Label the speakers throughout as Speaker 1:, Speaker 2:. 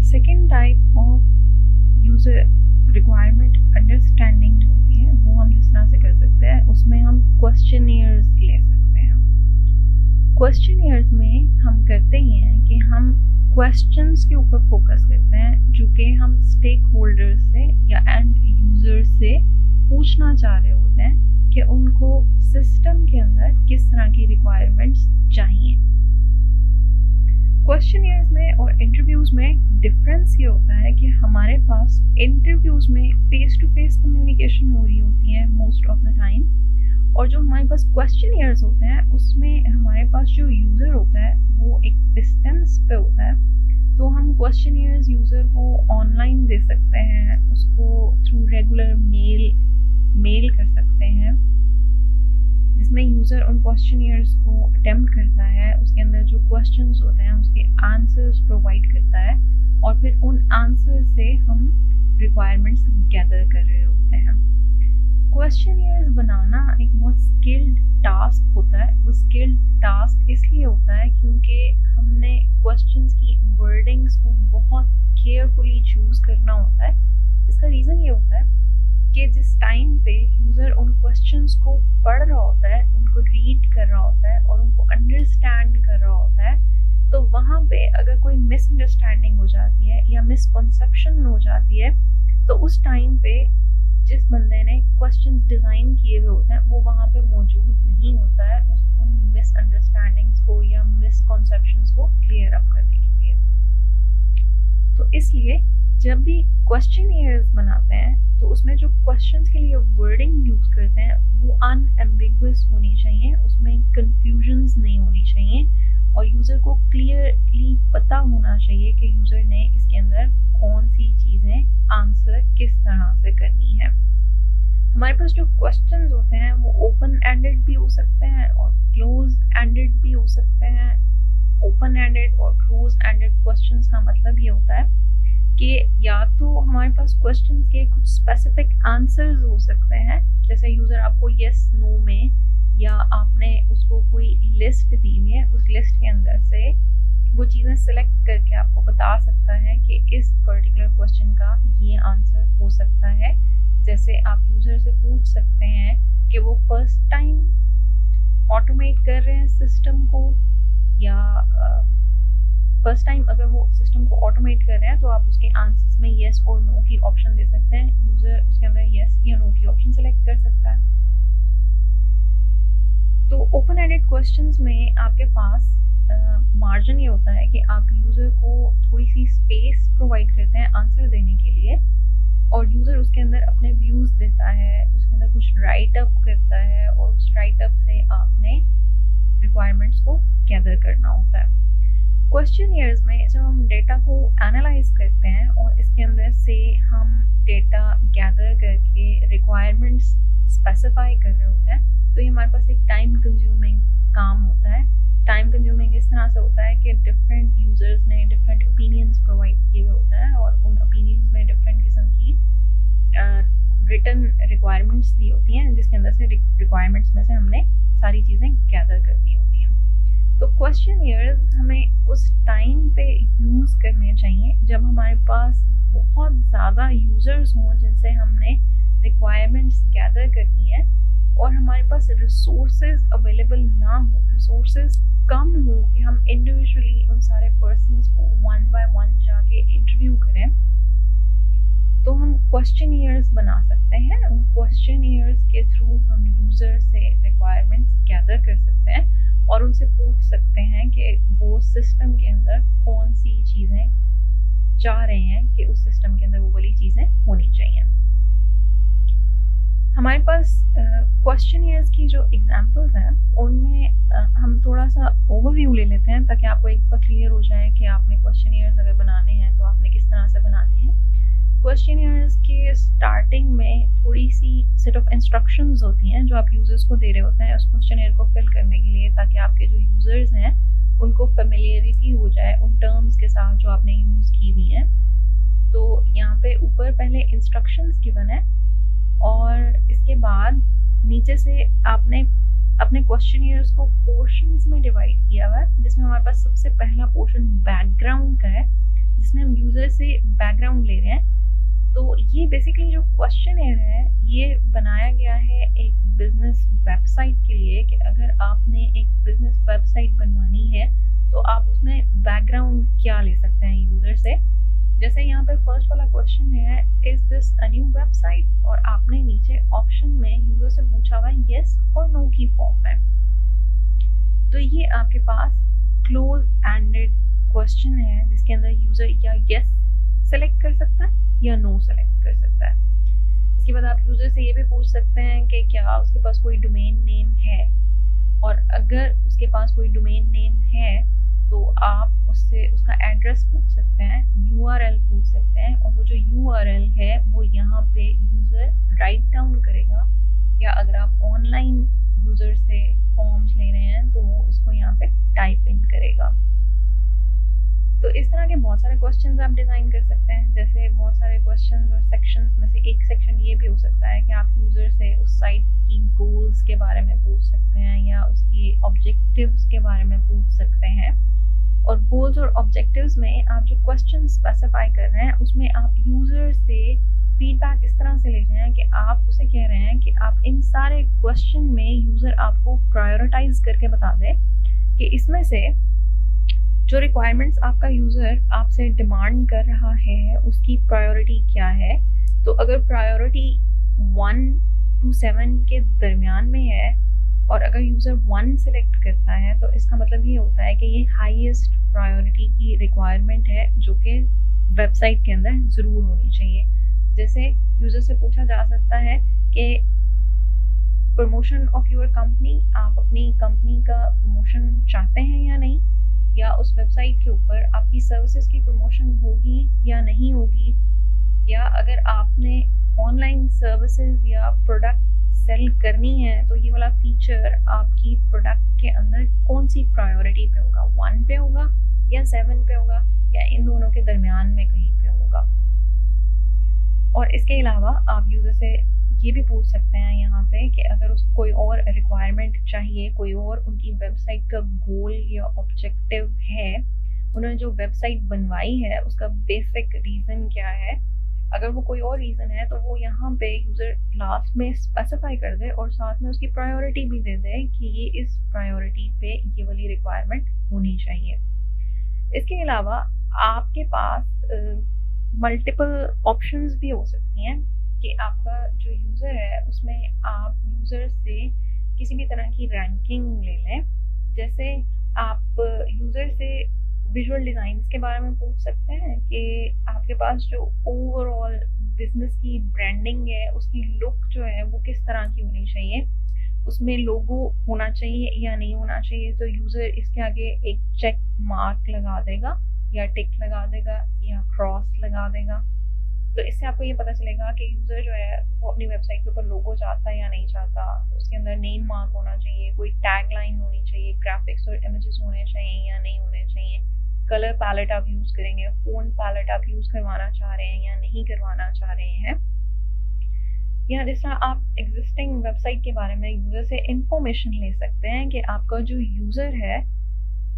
Speaker 1: Second type of user requirement understanding जो होती है वो हम जिस तरह से कर सकते हैं उसमें हम क्वेश्चनियर्स ले सकते हैं। क्वेश्चनियर्स में हम करते ही हैं कि हम क्वेश्चंस के ऊपर फोकस करते हैं जो कि हम स्टेक होल्डर्स से या एंड यूज़र्स से पूछना चाह रहे होते हैं कि उनको सिस्टम के अंदर किस तरह की रिक्वायरमेंट्स चाहिए। क्वेश्चनियर्स में और इंटरव्यूज़ में डिफरेंस ये होता है कि हमारे पास इंटरव्यूज़ में फेस टू फेस कम्युनिकेशन हो रही होती है मोस्ट ऑफ द टाइम, और जो हमारे पास क्वेश्चनियर्स होते हैं उसमें हमारे पास जो यूज़र होता है वो एक डिस्टेंस पे होता है। तो हम क्वेश्चनियर्स यूज़र को ऑनलाइन दे सकते हैं, उसको थ्रू रेगुलर मेल कर सकते हैं, जिसमें यूज़र उन क्वेश्चनियर्स को अटेम्प्ट करता है, उसके अंदर जो क्वेश्चंस होते हैं उसके आंसर्स प्रोवाइड करता है, और फिर उन आंसर से हम रिक्वायरमेंट्स गैदर कर रहे होते हैं। क्वेश्चनियर्स बनाना एक बहुत स्किल्ड टास्क होता है। वो स्किल्ड टास्क इसलिए होता है क्योंकि हमने क्वेश्चंस की वर्डिंग्स को बहुत केयरफुली चूज़ करना होता है। इसका रीज़न ये होता है कि जिस टाइम पे यूज़र उन क्वेश्चंस को पढ़ रहा होता है, उनको रीड कर रहा होता है और उनको अंडरस्टैंड कर रहा होता है, तो वहाँ पे अगर कोई मिसअंडरस्टैंडिंग हो जाती है या मिसकॉन्सेप्शन हो जाती है तो उस टाइम पे जिस बंदे ने क्वेश्चंस डिज़ाइन किए हुए होते हैं वो वहाँ पे मौजूद नहीं होता है उन मिसअंडरस्टैंडिंग्स को या मिसकॉन्सेप्शंस को क्लियर अप करने के लिए। तो इसलिए जब भी क्वेश्चनियर्स बनाते हैं तो उसमें जो क्वेश्चंस के लिए वर्डिंग यूज़ करते हैं वो अनएम्बिगुअस होनी चाहिए, उसमें कंफ्यूजन्स नहीं होनी चाहिए, और यूज़र को क्लियरली पता होना चाहिए कि यूज़र ने इसके अंदर कौन सी चीज़ें आंसर किस तरह से करनी है। हमारे पास जो क्वेश्चंस होते हैं वो ओपन एंडेड भी हो सकते हैं और क्लोज एंडेड भी हो सकते हैं। ओपन एंडेड और क्लोज एंडेड क्वेश्चंस का मतलब ये होता है कि या तो हमारे पास क्वेश्चन के कुछ स्पेसिफिक आंसर्स हो सकते हैं, जैसे यूज़र आपको यस नो में या आपने उसको कोई लिस्ट दी हुई है, उस लिस्ट के अंदर से वो चीज़ें सिलेक्ट करके आपको बता सकता है कि इस पर्टिकुलर क्वेश्चन का ये आंसर हो सकता है। जैसे आप यूज़र से पूछ सकते हैं कि वो फर्स्ट टाइम ऑटोमेट कर रहे हैं सिस्टम को, या फर्स्ट टाइम अगर वो सिस्टम को ऑटोमेट कर रहे हैं तो आप उसके आंसर्स में येस और नो की ऑप्शन दे सकते हैं। यूज़र उसके अंदर येस या नो की ऑप्शन सेलेक्ट कर सकता है। तो ओपन एंडेड क्वेश्चंस में आपके पास मार्जिन ये होता है कि आप यूज़र को थोड़ी सी स्पेस प्रोवाइड करते हैं आंसर देने के लिए, और यूज़र उसके अंदर अपने व्यूज़ देता है, उसके अंदर कुछ राइट अप करता है, और उस राइट अप से आपने रिक्वायरमेंट्स को गैदर करना होता है। क्वेश्चनियर्स में जब हम डेटा को एनालाइज करते हैं और इसके अंदर से हम डेटा गैदर करके रिक्वायरमेंट्स स्पेसिफाई कर रहे होते हैं, तो ये हमारे पास एक टाइम कंज्यूमिंग काम होता है। टाइम कंज्यूमिंग इस तरह से होता है कि डिफरेंट यूज़र्स ने डिफरेंट ओपिनियंस प्रोवाइड किए हुए होते हैं, और उन ओपिनियंस में डिफरेंट किस्म की रिटन रिक्वायरमेंट्स दी होती हैं, जिसके अंदर से रिक्वायरमेंट्स में से हमने सारी चीज़ें गैदर करनी होती हैं। तो क्वेश्चनियर्स हमें उस टाइम पे यूज़ करने चाहिए जब हमारे पास बहुत ज़्यादा यूज़र्स हों जिनसे हमने रिक्वायरमेंट्स गैदर करनी है, और हमारे पास रिसोर्सेज अवेलेबल ना हो, रिसोर्सेज कम हो कि हम इंडिविजुअली उन सारे पर्सन्स को वन बाय वन जाके इंटरव्यू करें, तो हम क्वेश्चनियर्स बना सकते हैं। उन क्वेश्चनियर्स के थ्रू हम यूज़र से रिक्वायरमेंट्स गैदर कर सकते हैं और उनसे पूछ सकते हैं कि वो सिस्टम के अंदर कौन सी चीज़ें चाह रहे हैं कि उस सिस्टम के अंदर वो वाली चीज़ें होनी चाहिए। हमारे पास क्वेश्चनियर्स की जो एग्जांपल्स हैं उनमें हम थोड़ा सा ओवरव्यू ले लेते हैं ताकि आपको एक बार क्लियर हो जाए कि आपने क्वेश्चनियर्स अगर बनाने हैं तो आपने किस तरह से बनाने हैं। क्वेश्चनियर्स के स्टार्टिंग में थोड़ी सी सेट ऑफ इंस्ट्रक्शंस होती हैं जो आप यूज़र्स को दे रहे होते हैं उस क्वेश्चनियर को फिल करने के लिए, ताकि आपके जो यूज़र्स हैं उनको फेमिलियरिटी हो जाए उन टर्म्स के साथ जो आपने यूज़ की हुई हैं। तो यहाँ पे ऊपर पहले इंस्ट्रक्शंस गिवन है और इसके बाद नीचे से आपने अपने क्वेश्चनियर्स को पोर्शंस में डिवाइड किया हुआ है, जिसमें हमारे पास सबसे पहला पोर्शन बैकग्राउंड का है जिसमें हम यूज़र से बैकग्राउंड ले रहे हैं। तो ये बेसिकली जो क्वेश्चनर है ये बनाया गया है एक बिजनेस वेबसाइट के लिए कि अगर आपने एक बिजनेस वेबसाइट बनवानी है तो आप उसमें बैकग्राउंड क्या ले सकते हैं यूज़र से। जैसे यहाँ पे फर्स्ट वाला क्वेश्चन है, is this a new website, और आपने नीचे ऑप्शन में यूज़र से पूछा हुआ है येस और नो की फॉर्म में। तो ये आपके पास क्लोज एंडेड क्वेश्चन है जिसके अंदर यूज़र या येस सेलेक्ट कर सकता है या नो सेलेक्ट कर सकता है। इसके बाद आप यूज़र से ये भी पूछ सकते हैं कि क्या उसके पास कोई डोमेन नेम है, और अगर उसके पास कोई डोमेन नेम है तो आप उससे उसका एड्रेस पूछ सकते हैं, URL पूछ सकते हैं, और वो जो URL है वो यहाँ पे यूज़र राइट डाउन करेगा, या अगर आप ऑनलाइन यूज़र से फॉर्म्स ले रहे हैं तो वो उसको यहाँ पे टाइप इन करेगा। तो इस तरह के बहुत सारे क्वेश्चंस आप डिज़ाइन कर सकते हैं। जैसे बहुत सारे क्वेश्चंस और सेक्शंस में से एक सेक्शन ये भी हो सकता है कि आप यूज़र से उस साइट की गोल्स के बारे में पूछ सकते हैं या उसकी ऑब्जेक्टिव्स के बारे में पूछ सकते हैं। और गोल्स और ऑब्जेक्टिव्स में आप जो क्वेश्चन स्पेसिफाई कर रहे हैं उसमें आप यूज़र से फीडबैक इस तरह से ले रहे हैं कि आप उसे कह रहे हैं कि आप इन सारे क्वेश्चन में यूज़र आपको प्रायोरिटाइज करके बता दे कि इसमें से जो रिक्वायरमेंट्स आपका यूज़र आपसे डिमांड कर रहा है उसकी प्रायोरिटी क्या है। तो अगर प्रायोरिटी 1 to 7 के दरमियान में है और अगर यूज़र 1 सेलेक्ट करता है तो इसका मतलब ये होता है कि ये हाईएस्ट प्रायोरिटी की रिक्वायरमेंट है जो कि वेबसाइट के अंदर ज़रूर होनी चाहिए। जैसे यूज़र से पूछा जा सकता है कि प्रमोशन ऑफ योर कंपनी, आप अपनी कंपनी का प्रमोशन चाहते हैं या नहीं, या उस वेबसाइट के ऊपर आपकी सर्विसेज की प्रमोशन होगी या नहीं होगी, या अगर आपने ऑनलाइन सर्विसेज या प्रोडक्ट सेल करनी है तो ये वाला फीचर आपकी प्रोडक्ट के अंदर कौन सी प्रायोरिटी पे होगा, 1 पे होगा या 7 पे होगा या इन दोनों के दरमियान में कहीं पे होगा। और इसके अलावा आप यूज़र से ये भी पूछ सकते हैं यहाँ पे कि अगर उसको कोई और रिक्वायरमेंट चाहिए, कोई और उनकी वेबसाइट का गोल या ऑब्जेक्टिव है, उन्होंने जो वेबसाइट बनवाई है उसका बेसिक रीज़न क्या है। अगर वो कोई और रीज़न है तो वो यहाँ पे यूज़र लास्ट में स्पेसिफाई कर दे और साथ में उसकी प्रायोरिटी भी दे दे कि ये इस प्रायोरिटी पे ये वाली रिक्वायरमेंट होनी चाहिए। इसके अलावा आपके पास मल्टीपल ऑप्शंस भी हो सकती हैं कि आपका जो यूज़र है उसमें आप यूज़र से किसी भी तरह की रैंकिंग ले लें। जैसे आप यूज़र से विजुअल डिज़ाइंस के बारे में पूछ सकते हैं कि आपके पास जो ओवरऑल बिजनेस की ब्रांडिंग है उसकी लुक जो है वो किस तरह की होनी चाहिए, उसमें लोगो होना चाहिए या नहीं होना चाहिए। तो यूज़र इसके आगे एक चेक मार्क लगा देगा या टिक लगा देगा या क्रॉस लगा देगा। तो इससे आपको ये पता चलेगा कि यूज़र जो है वो अपनी वेबसाइट के ऊपर लोगो चाहता है या नहीं चाहता, उसके अंदर नेम मार्क होना चाहिए, कोई टैग लाइन होनी चाहिए, ग्राफिक्स और इमेजेस होने चाहिए या नहीं होने चाहिए, कलर पैलेट आप यूज़ करेंगे, फ़ॉन्ट पैलेट आप यूज़ करवाना चाह रहे हैं या नहीं करवाना चाह रहे हैं। या जिस तरह आप एग्जिस्टिंग वेबसाइट के बारे में यूज़र से इंफॉर्मेशन ले सकते हैं कि आपका जो यूज़र है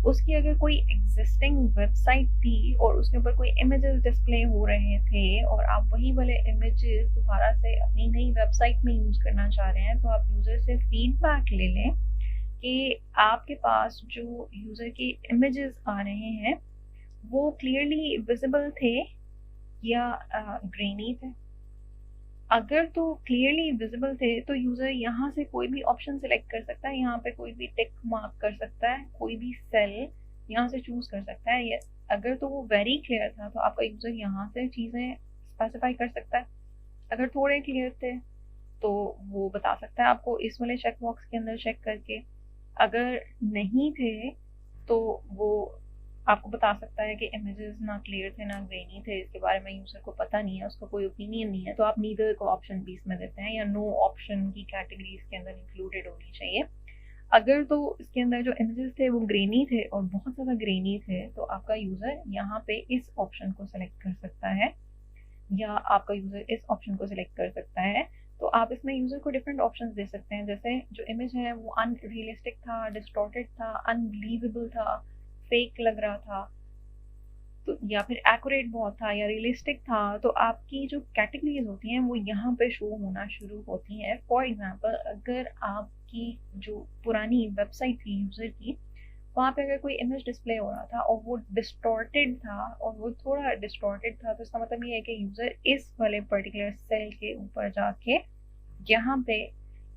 Speaker 1: उसकी अगर कोई एग्जिस्टिंग वेबसाइट थी और उसके ऊपर कोई इमेजेस डिस्प्ले हो रहे थे और आप वही वाले इमेजेस दोबारा से अपनी नई वेबसाइट में यूज़ करना चाह रहे हैं तो आप यूज़र से फीडबैक ले लें कि आपके पास जो यूज़र के इमेजेस आ रहे हैं वो क्लियरली विजिबल थे या ग्रेनी थे। अगर तो क्लियरली विजिबल थे तो यूज़र यहाँ से कोई भी ऑप्शन सेलेक्ट कर सकता है, यहाँ पे कोई भी टिक मार्क कर सकता है, कोई भी सेल यहाँ से चूज़ कर सकता है। अगर तो वो वेरी क्लियर था तो आपका यूज़र यहाँ से चीज़ें स्पेसिफाई कर सकता है। अगर थोड़े क्लियर थे तो वो बता सकता है आपको इस वाले चेक बॉक्स के अंदर चेक करके। अगर नहीं थे तो वो आपको बता सकता है कि इमेजेस ना क्लियर थे ना ग्रेनी थे, इसके बारे में यूज़र को पता नहीं है, उसका कोई ओपिनियन नहीं है, तो आप नीदर को ऑप्शन भी इसमें देते हैं या नो ऑप्शन की कैटेगरी इसके अंदर इंक्लूडेड होनी चाहिए। अगर तो इसके अंदर जो इमेजेस थे वो ग्रेनी थे और बहुत ज़्यादा ग्रेनी थे तो आपका यूज़र यहाँ पे इस ऑप्शन को सिलेक्ट कर सकता है या आपका यूज़र इस ऑप्शन को सिलेक्ट कर सकता है। तो आप इसमें यूज़र को डिफरेंट ऑप्शंस दे सकते हैं। जैसे जो इमेज है वो अनरियलिस्टिक था, डिस्टॉर्टेड था, अनबिलीवेबल था, फेक लग रहा था, तो या फिर एक्यूरेट बहुत था या रियलिस्टिक था, तो आपकी जो कैटेगरीज होती हैं वो यहाँ पे शो होना शुरू होती हैं। फॉर एग्जांपल, अगर आपकी जो पुरानी वेबसाइट थी यूज़र की, वहाँ पे अगर कोई इमेज डिस्प्ले हो रहा था और वो डिस्टॉर्टेड था और वो थोड़ा डिस्टॉर्टेड था, तो इसका मतलब ये है कि यूज़र इस वाले पर्टिकुलर सेल के ऊपर जाके यहाँ पे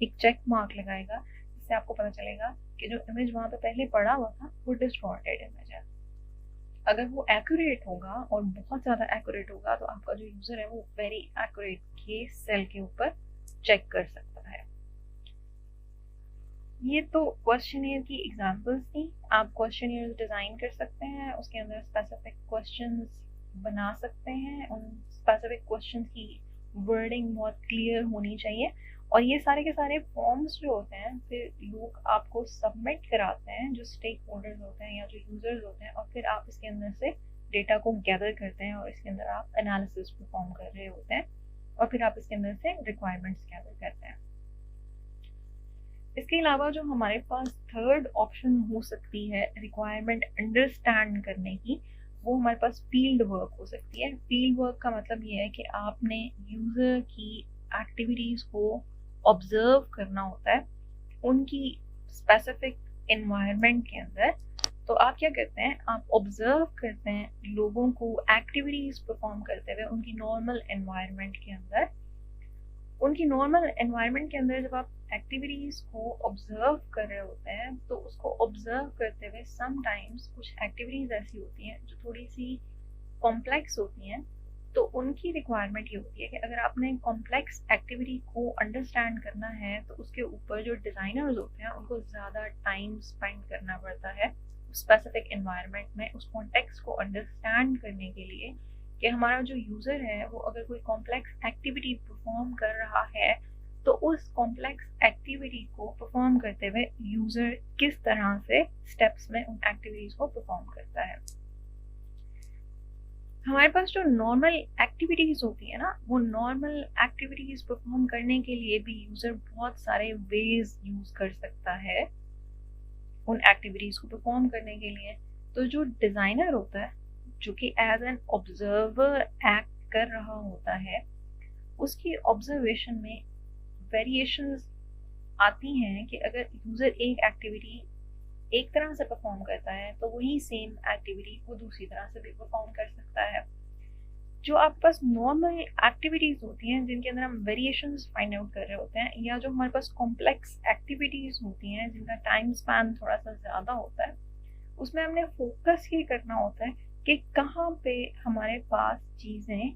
Speaker 1: एक चेक मार्क लगाएगा, जिससे आपको पता चलेगा कि जो इमेज वहाँ पे पहले पड़ा हुआ था वो डिस्टॉर्टेड इमेज है। अगर वो एक्यूरेट होगा और बहुत ज़्यादा एक्यूरेट होगा, तो आपका जो यूज़र है वो वेरी एक्यूरेट के सेल के ऊपर चेक कर सकता है। ये तो क्वेश्चनियर की एग्जांपल्स थी। आप क्वेश्चनियर डिज़ाइन कर सकते हैं, उसके अंदर स्पेसिफिक क्वेश्चंस बना सकते हैं। उन स्पेसिफिक क्वेश्चंस की वर्डिंग बहुत क्लियर होनी चाहिए, और ये सारे के सारे फॉर्म्स जो होते हैं फिर लोग आपको सबमिट कराते हैं, जो स्टेक होल्डर्स होते हैं या जो यूज़र्स होते हैं, और फिर आप इसके अंदर से डेटा को गैदर करते हैं और इसके अंदर आप एनालिसिस परफॉर्म कर रहे होते हैं, और फिर आप इसके अंदर से रिक्वायरमेंट्स गैदर करते हैं। इसके अलावा जो हमारे पास थर्ड ऑप्शन हो सकती है रिक्वायरमेंट अंडरस्टैंड करने की, वो हमारे पास फील्ड वर्क हो सकती है। फील्ड वर्क का मतलब ये है कि आपने यूज़र की एक्टिविटीज़ को ऑब्जर्व करना होता है उनकी स्पेसिफिक एनवायरनमेंट के अंदर। तो आप क्या करते हैं, आप ऑब्जर्व करते हैं लोगों को एक्टिविटीज़ परफॉर्म करते हुए उनकी नॉर्मल एनवायरनमेंट के अंदर। उनकी नॉर्मल एनवायरनमेंट के अंदर जब आप एक्टिविटीज़ को ऑब्जर्व कर रहे होते हैं, तो उसको ऑब्जर्व करते हुए समटाइम्स कुछ एक्टिविटीज़ ऐसी होती हैं जो थोड़ी सी कॉम्प्लेक्स होती हैं। तो उनकी रिक्वायरमेंट ये होती है कि अगर आपने कॉम्प्लेक्स एक्टिविटी को अंडरस्टैंड करना है, तो उसके ऊपर जो डिज़ाइनर्स होते हैं उनको ज़्यादा टाइम स्पेंड करना पड़ता है स्पेसिफिक एनवायरनमेंट में, उस कॉन्टेक्स्ट को अंडरस्टैंड करने के लिए कि हमारा जो यूज़र है वो अगर कोई कॉम्प्लेक्स एक्टिविटी परफॉर्म कर रहा है, तो उस कॉम्प्लेक्स एक्टिविटी को परफॉर्म करते हुए यूज़र किस तरह से स्टेप्स में उन एक्टिविटीज़ को परफॉर्म करता है। हमारे पास जो नॉर्मल एक्टिविटीज़ होती है ना, वो नॉर्मल एक्टिविटीज़ परफॉर्म करने के लिए भी यूज़र बहुत सारे वेज यूज़ कर सकता है उन एक्टिविटीज़ को परफॉर्म करने के लिए। तो जो डिज़ाइनर होता है, जो कि एज एन ऑब्जर्वर एक्ट कर रहा होता है, उसकी ऑब्जर्वेशन में वेरिएशंस आती हैं कि अगर यूज़र एक एक्टिविटी एक तरह से परफॉर्म करता है, तो वही सेम एक्टिविटी वो दूसरी तरह से भी परफॉर्म कर सकता है। जो आपके पास नॉर्मल एक्टिविटीज़ होती हैं जिनके अंदर हम वेरिएशंस फाइंड आउट कर रहे होते हैं, या जो हमारे पास कॉम्प्लेक्स एक्टिविटीज़ होती हैं जिनका टाइम स्पैन थोड़ा सा ज़्यादा होता है, उसमें हमने फोकस ये करना होता है कि कहाँ पे हमारे पास चीज़ें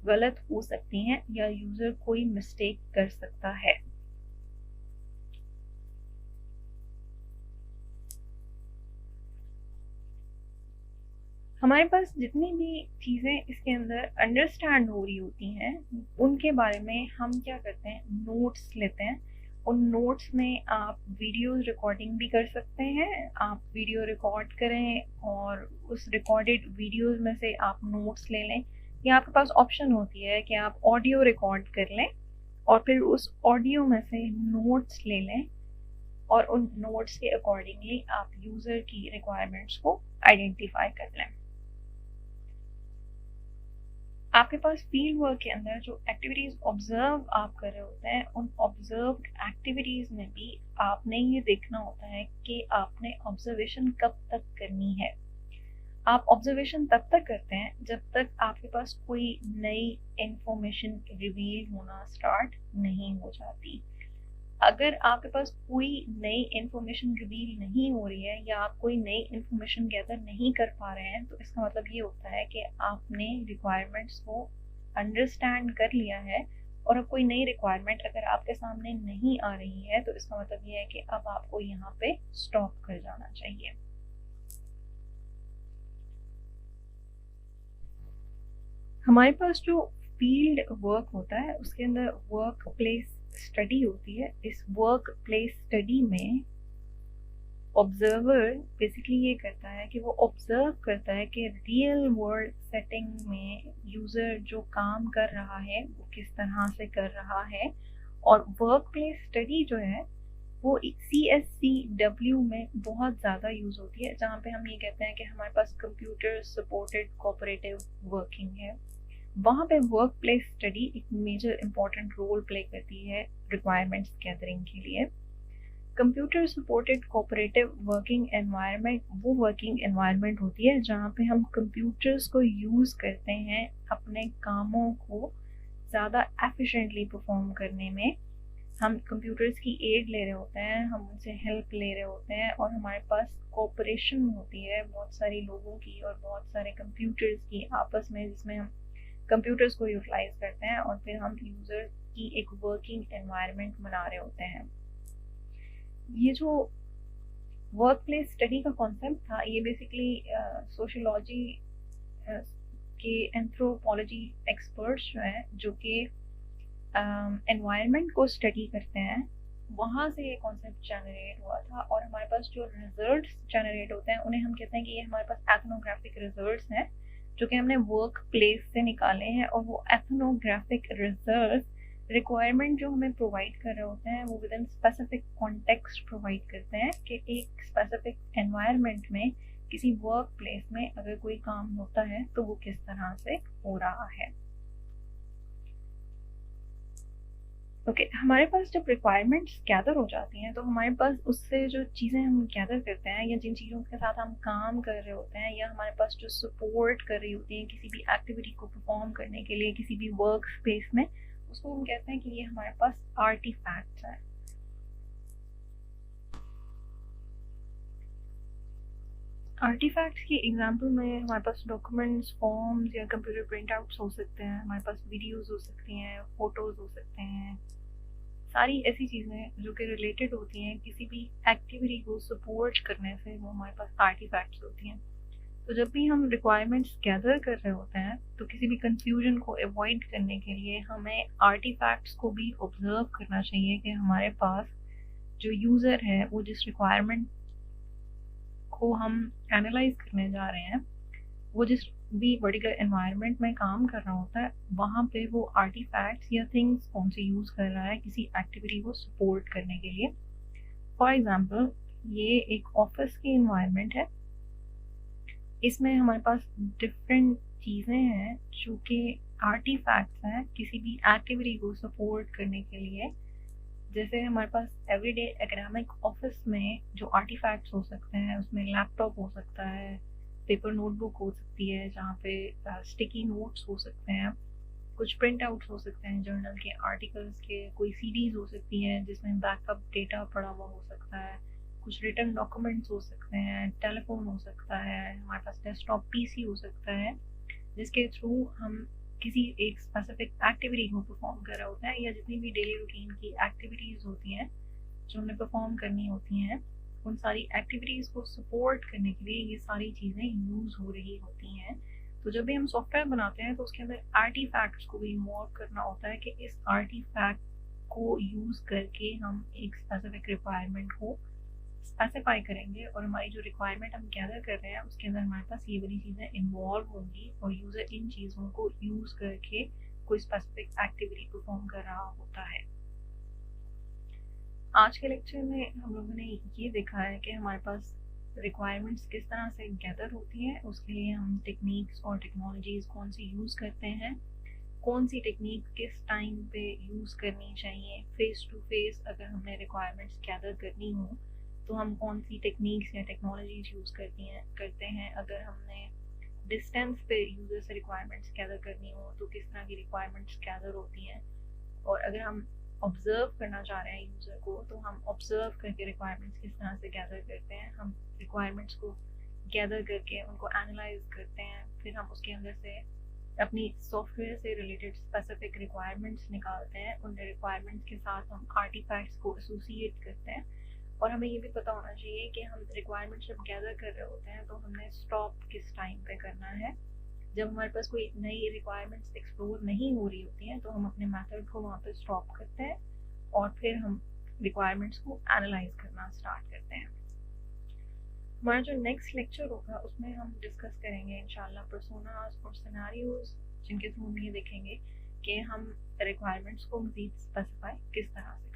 Speaker 1: गलत हो सकती हैं या यूज़र कोई मिस्टेक कर सकता है। हमारे पास जितनी भी चीज़ें इसके अंदर अंडरस्टैंड हो रही होती हैं, उनके बारे में हम क्या करते हैं, नोट्स लेते हैं। उन नोट्स में आप वीडियो रिकॉर्डिंग भी कर सकते हैं। आप वीडियो रिकॉर्ड करें और उस रिकॉर्डेड वीडियोस में से आप नोट्स ले लें, या आपके पास ऑप्शन होती है कि आप ऑडियो रिकॉर्ड कर लें और फिर उस ऑडियो में से नोट्स ले लें, और उन नोट्स के अकॉर्डिंगली आप यूज़र की रिक्वायरमेंट्स को आइडेंटिफाई कर लें। आपके पास फील्ड वर्क के अंदर जो एक्टिविटीज़ ऑब्जर्व आप कर रहे होते हैं, उन ऑब्जर्व्ड एक्टिविटीज़ में भी आपने ये देखना होता है कि आपने ऑब्जर्वेशन कब तक करनी है। आप ऑब्जर्वेशन तब तक करते हैं जब तक आपके पास कोई नई इंफॉर्मेशन रिवील होना स्टार्ट नहीं हो जाती। अगर आपके पास कोई नई इंफॉर्मेशन रिवील नहीं हो रही है या आप कोई नई इंफॉर्मेशन गैदर नहीं कर पा रहे हैं, तो इसका मतलब ये होता है कि आपने रिक्वायरमेंट्स को अंडरस्टैंड कर लिया है, और अब कोई नई रिक्वायरमेंट अगर आपके सामने नहीं आ रही है, तो इसका मतलब ये है कि अब आपको यहाँ पे स्टॉप कर जाना चाहिए। हमारे पास जो फील्ड वर्क होता है उसके अंदर वर्क प्लेस स्टडी होती है। इस वर्क प्लेस स्टडी में ऑब्जर्वर बेसिकली ये करता है कि वो ऑब्जर्व करता है कि रियल वर्ल्ड सेटिंग में यूज़र जो काम कर रहा है वो किस तरह से कर रहा है। और वर्क प्लेस स्टडी जो है वो CSCW में बहुत ज़्यादा यूज़ होती है, जहाँ पे हम ये कहते हैं कि हमारे पास कंप्यूटर सपोर्टेड कोऑपरेटिव वर्किंग है। वहाँ पे वर्क प्लेस स्टडी एक मेजर इम्पॉर्टेंट रोल प्ले करती है रिक्वायरमेंट्स गैदरिंग के लिए। Computer supported cooperative working environment वो वर्किंग एनवायरनमेंट होती है जहाँ पे हम कंप्यूटर्स को यूज़ करते हैं अपने कामों को ज़्यादा एफिशिएंटली परफॉर्म करने में। हम कंप्यूटर्स की एड ले रहे होते हैं, हम उनसे हेल्प ले रहे होते हैं, और हमारे पास कोऑपरेशन होती है बहुत सारे लोगों की और बहुत सारे कंप्यूटर्स की आपस में, जिसमें हम कंप्यूटर्स को यूटिलाइज करते हैं और फिर हम यूज़र की एक वर्किंग एनवायरनमेंट बना रहे होते हैं। ये जो वर्क प्लेस स्टडी का कॉन्सेप्ट था, ये बेसिकली सोशियोलॉजी के एंथ्रोपोलॉजी एक्सपर्ट्स जो हैं, जो कि एनवायरनमेंट को स्टडी करते हैं, वहाँ से ये कॉन्सेप्ट जनरेट हुआ था। और हमारे पास जो रिजल्ट्स जनरेट होते हैं उन्हें हम कहते हैं कि ये हमारे पास एथनोग्राफिक रिजल्ट्स हैं, जो कि हमने वर्क प्लेस से निकाले हैं। और वो एथनोग्राफिक रिजल्ट्स रिक्वायरमेंट जो हमें प्रोवाइड कर रहे होते हैं वो with in specific context provide करते हैं कि एक स्पेसिफिक एनवायरनमेंट में किसी वर्क प्लेस में अगर कोई काम होता है तो वो किस तरह से हो रहा है। ओके, हमारे पास जब रिक्वायरमेंट्स गैदर हो जाती हैं तो हमारे पास उससे जो चीज़ें हम गैदर करते हैं या जिन चीज़ों के साथ हम काम कर रहे होते हैं या हमारे पास जो सपोर्ट कर रही होती हैं किसी भी एक्टिविटी को परफॉर्म करने के लिए किसी भी वर्क स्पेस में, उसको हम कहते हैं कि ये हमारे पास आर्टिफैक्ट्स हैं। आर्टिफैक्ट्स की एग्जांपल में हमारे पास डॉक्यूमेंट्स, फॉर्म्स या कंप्यूटर प्रिंट आउट्स हो सकते हैं, हमारे पास वीडियोस हो सकती हैं, फोटोज़ हो सकते हैं, सारी ऐसी चीज़ें जो कि रिलेटेड होती हैं किसी भी एक्टिविटी को सपोर्ट करने से, वो हमारे पास आर्टिफैक्ट्स होती हैं। तो जब भी हम रिक्वायरमेंट्स गैदर कर रहे होते हैं तो किसी भी कंफ्यूजन को अवॉइड करने के लिए हमें आर्टिफैक्ट्स को भी ऑब्जर्व करना चाहिए कि हमारे पास जो यूज़र है वो जिस रिक्वायरमेंट को हम एनालाइज करने जा रहे हैं, वो जिस भी पर्टिकुलर एनवायरनमेंट में काम कर रहा होता है, वहाँ पे वो आर्टिफैक्ट्स या थिंग्स कौन से यूज़ कर रहा है किसी एक्टिविटी को सपोर्ट करने के लिए। फॉर एग्जांपल, ये एक ऑफिस की एनवायरनमेंट है, इसमें हमारे पास डिफरेंट चीज़ें हैं जो कि आर्टिफैक्ट्स हैं किसी भी एक्टिविटी को सपोर्ट करने के लिए। जैसे हमारे पास एवरीडे एकेडमिक ऑफिस में जो आर्टिफैक्ट्स हो सकते हैं, उसमें लैपटॉप हो सकता है, पेपर नोटबुक हो सकती है जहाँ पे स्टिकी नोट्स हो सकते हैं, कुछ प्रिंट आउट्स हो सकते हैं जर्नल के आर्टिकल्स के, कोई सीडीज हो सकती हैं जिसमें बैकअप डेटा पड़ा हुआ हो सकता है, कुछ रिटन डॉक्यूमेंट्स हो सकते हैं, टेलीफोन हो सकता है, हमारे पास डेस्कटॉप पीसी हो सकता है जिसके थ्रू हम किसी एक स्पेसिफिक एक्टिविटी को परफॉर्म कर रहा होता है, या जितनी भी डेली रूटीन की एक्टिविटीज़ होती हैं जो हमने परफॉर्म करनी होती हैं, उन सारी एक्टिविटीज़ को सपोर्ट करने के लिए ये सारी चीज़ें यूज़ हो रही होती हैं। तो जब भी हम सॉफ्टवेयर बनाते हैं तो उसके अंदर आर्टिफैक्ट्स को भी इन्वॉल्व करना होता है कि इस आर्टिफैक्ट को यूज़ करके हम एक स्पेसिफिक रिक्वायरमेंट को स्पेसिफाई करेंगे, और हमारी जो रिक्वायरमेंट हम गैदर कर रहे हैं उसके अंदर हमारे पास ये वाली चीज़ें इन्वॉल्व होंगी और यूज़र इन चीज़ों को यूज़ करके कोई स्पेसिफिक एक्टिविटी परफॉर्म कर रहा होता है। आज के लेक्चर में हम लोगों ने ये देखा है कि हमारे पास रिक्वायरमेंट्स किस तरह से गैदर होती हैं, उसके लिए हम टेक्निक्स और टेक्नोलॉजीज़ कौन सी यूज़ करते हैं, कौन सी टेक्निक किस टाइम पे यूज़ करनी चाहिए, फेस टू फेस अगर हमने रिक्वायरमेंट्स गैदर करनी हो तो हम कौन सी टेक्निक्स या टेक्नोलॉजीज यूज़ करते हैं, अगर हमने डिस्टेंस पे यूज़र से रिक्वायरमेंट्स गैदर करनी हो तो किस तरह की रिक्वायरमेंट्स गैदर होती हैं, और अगर हम ऑब्जर्व करना चाह रहे हैं यूज़र को तो हम ऑब्जर्व करके रिक्वायरमेंट्स किस तरह से गैदर करते हैं। हम रिक्वायरमेंट्स को गैदर करके उनको एनालाइज करते हैं, फिर हम उसके अंदर से अपनी सॉफ्टवेयर से रिलेटेड स्पेसिफिक रिक्वायरमेंट्स निकालते हैं, उन रिक्वायरमेंट्स के साथ हम आर्टिफैक्ट्स को एसोसिएट करते हैं। और हमें ये भी पता होना चाहिए कि हम रिक्वायरमेंट्स जब गैदर कर रहे होते हैं तो हमने स्टॉप किस टाइम पे करना है। जब हमारे पास कोई नई रिक्वायरमेंट्स एक्सप्लोर नहीं हो रही होती हैं तो हम अपने मेथड को वहाँ पे स्टॉप करते हैं और फिर हम रिक्वायरमेंट्स को एनालाइज करना स्टार्ट करते हैं। हमारा जो नेक्स्ट लेक्चर होगा उसमें हम डिस्कस करेंगे इंशाल्लाह पर्सोनास और सिनेरियोज, जिनके थ्रू हम ये देखेंगे कि हम रिक्वायरमेंट्स को मज़ीद स्पेसिफाई किस तरह से